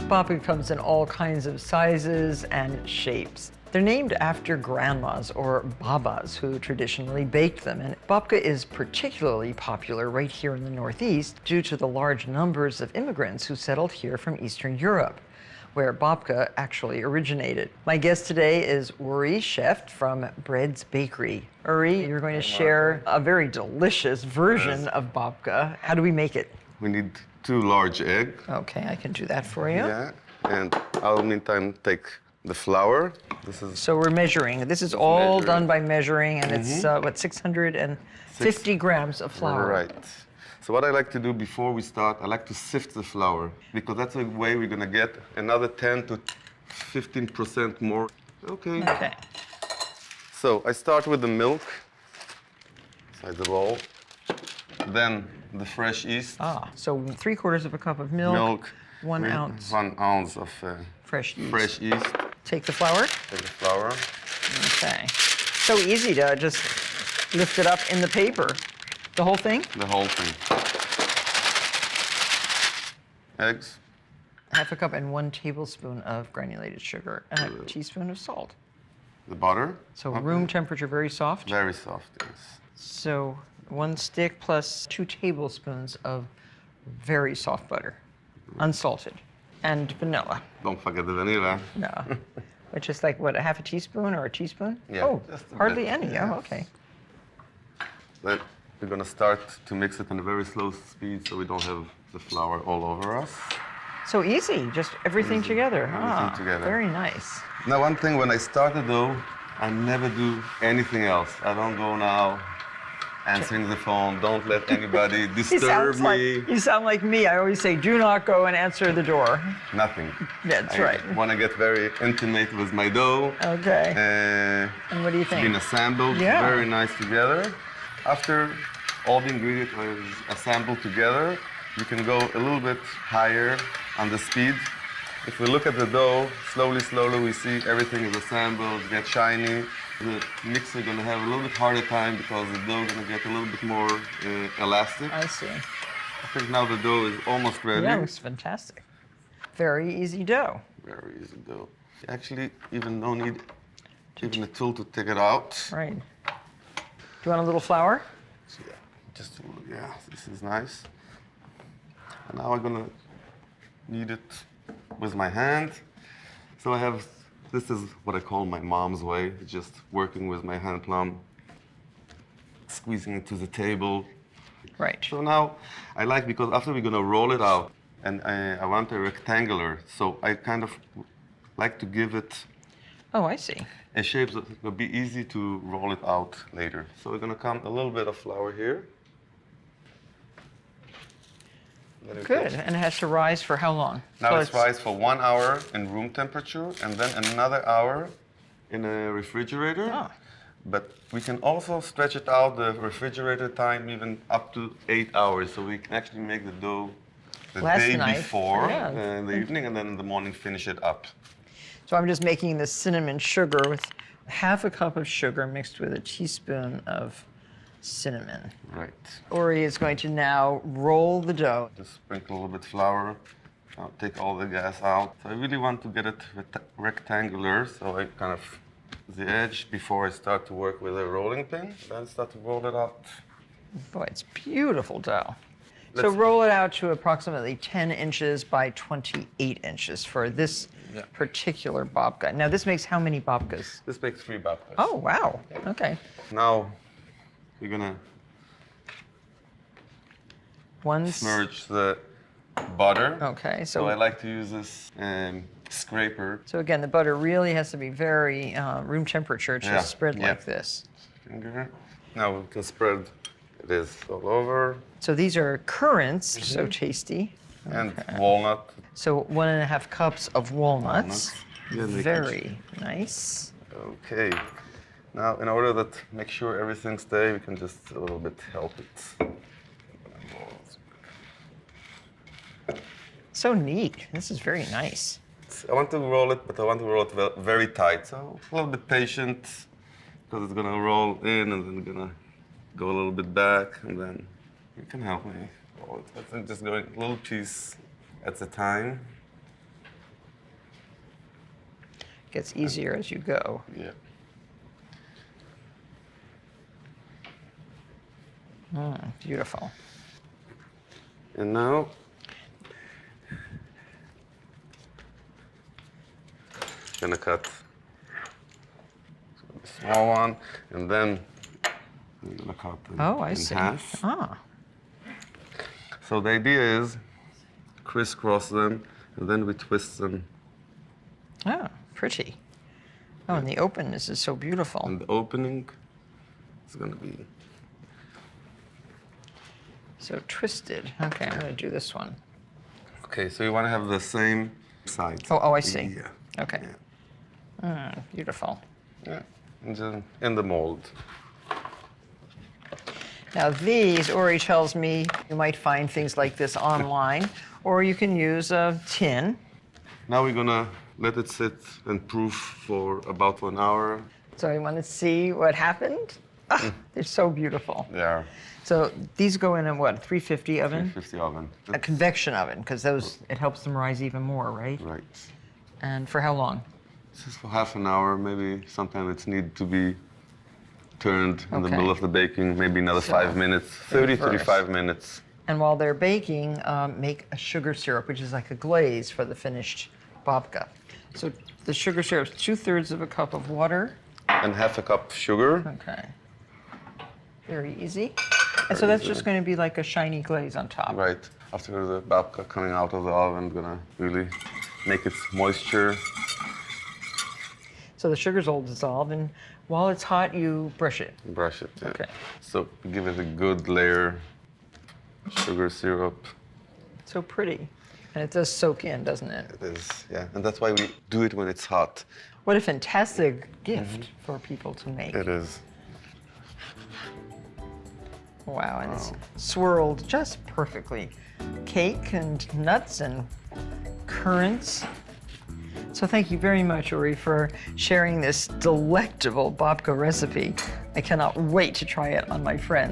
Babka comes in all kinds of sizes and shapes. They're named after grandmas or babas who traditionally baked them. And babka is particularly popular right here in the Northeast due to the large numbers of immigrants who settled here from Eastern Europe, where babka actually originated. My guest today is Uri Scheft from Bread's Bakery. Uri, you're going to share a very delicious version of babka. How do we make it? We need 2 large eggs. Okay, I can do that for you. Yeah, and I'll meantime take the flour. So we're measuring. This is all done by measuring, and it's, what, 650 grams of flour. Right. So what I like to do before we start, I like to sift the flour, because that's the way we're gonna get another 10 to 15% more. Okay. So I start with the milk, inside the bowl, then the fresh yeast. So 3/4 of a cup of milk, 1 ounce. 1 ounce of fresh yeast. Fresh yeast. Take the flour? Take the flour. Okay. So easy to just lift it up in the paper. The whole thing? The whole thing. Eggs. 1/2 cup and 1 tablespoon of granulated sugar and a teaspoon of salt. The butter. So room temperature, very soft? Very soft, yes. So 1 stick plus 2 tablespoons of very soft butter, unsalted, and vanilla. Don't forget the vanilla. No. Which is like, what, 1/2 teaspoon or a teaspoon? Yeah. Oh, hardly any. Yeah. Oh, okay. Then we're gonna start to mix it in a very slow speed so we don't have the flour all over us. So easy, just everything together. Everything together. Very nice. Now, one thing, when I start the dough, I never do anything else. I don't go now answering the phone. Don't let anybody disturb me. You sound like me. I always say, do not go and answer the door. Nothing. That's right. I want to get very intimate with my dough. Okay. And what do you think? It's been assembled very nice together. After all the ingredients are assembled together, you can go a little bit higher on the speed. If we look at the dough, slowly we see everything is assembled, get shiny. The mixer is going to have a little bit harder time because the dough is going to get a little bit more elastic. I see. I think now the dough is almost ready. Yeah, it looks fantastic. Very easy dough. Very easy dough. You actually even don't need even a tool to take it out. Right. Do you want a little flour? So yeah, just a little, yeah, this is nice. And now I'm going to knead it with my hand. So I have, this is what I call my mom's way, just working with my hand plum, squeezing it to the table. Right. So now I like, because after we're gonna roll it out, and I want a rectangular, so I kind of like to give it I see. a shape that will be easy to roll it out later. So we're gonna come a little bit of flour here. Good, and it has to rise for how long? Now So it's rise for 1 hour in room temperature and then another hour in a refrigerator. But we can also stretch it out, the refrigerator time, even up to 8 hours. So we can actually make the dough the day before in the evening, and then in the morning finish it up. So I'm just making the cinnamon sugar with 1/2 cup of sugar mixed with a teaspoon of cinnamon. Right. Uri is going to now roll the dough. Just sprinkle a little bit flour. I'll take all the gas out. So I really want to get it rectangular, so I kind of the edge before I start to work with a rolling pin. Then start to roll it out. Boy, it's beautiful dough. So roll it out to approximately 10 inches by 28 inches for this particular babka. Now this makes how many babkas? This makes 3 babkas. Oh, wow. Okay. Now you're gonna One merge the butter. Okay, so I like to use this scraper. So again, the butter really has to be very room temperature to spread like this. Finger. Now we can spread this all over. So these are currants, so tasty. And walnut. So 1.5 cups of walnuts. Walnuts. Very nice. Okay. Now, in order that make sure everything stays, we can just a little bit help it. So neat. This is very nice. I want to roll it, but I want to roll it very tight. So a little bit patient, because it's gonna roll in and then gonna go a little bit back, and then you can help me roll it. I think just going a little piece at a time. Gets easier as you go. Yeah. Beautiful. And now, gonna cut a small one, and then we're gonna cut them in half. Ah, So the idea is crisscross them, and then we twist them. oh, pretty. Oh, and the openness is so beautiful. And the opening is gonna be So twisted. Okay, I'm gonna do this one. okay. So you want to have the same sides. Oh, I see. Yeah. Okay. Beautiful. Yeah. And then in the mold. Now these, Uri tells me, you might find things like this online, or you can use a tin. Now we're gonna let it sit and proof for about 1 hour. So you want to see what happened? Ah, they're so beautiful. Yeah. So these go in a what, 350 oven? 350 oven. A convection oven, because those, it helps them rise even more, right? Right. And for how long? This is for half an hour. Maybe sometimes it's need to be turned in the Okay. middle of the baking. Maybe another So, 5 minutes. 30, reverse. 35 minutes. And while they're baking, make a sugar syrup, which is like a glaze for the finished babka. So the sugar syrup is 2/3 of a cup of water. And half a cup sugar. Okay. Very easy. And so that's just going to be like a shiny glaze on top. Right. After the babka coming out of the oven, gonna really make its moisture. So the sugar's all dissolved, and while it's hot, you brush it. Brush it. Yeah. Okay. So give it a good layer. Sugar syrup. So pretty. And it does soak in, doesn't it? It is, yeah. And that's why we do it when it's hot. What a fantastic gift for people to make. It is. Wow, and it's swirled just perfectly. Cake and nuts and currants. So thank you very much, Uri, for sharing this delectable babka recipe. I cannot wait to try it on my friends.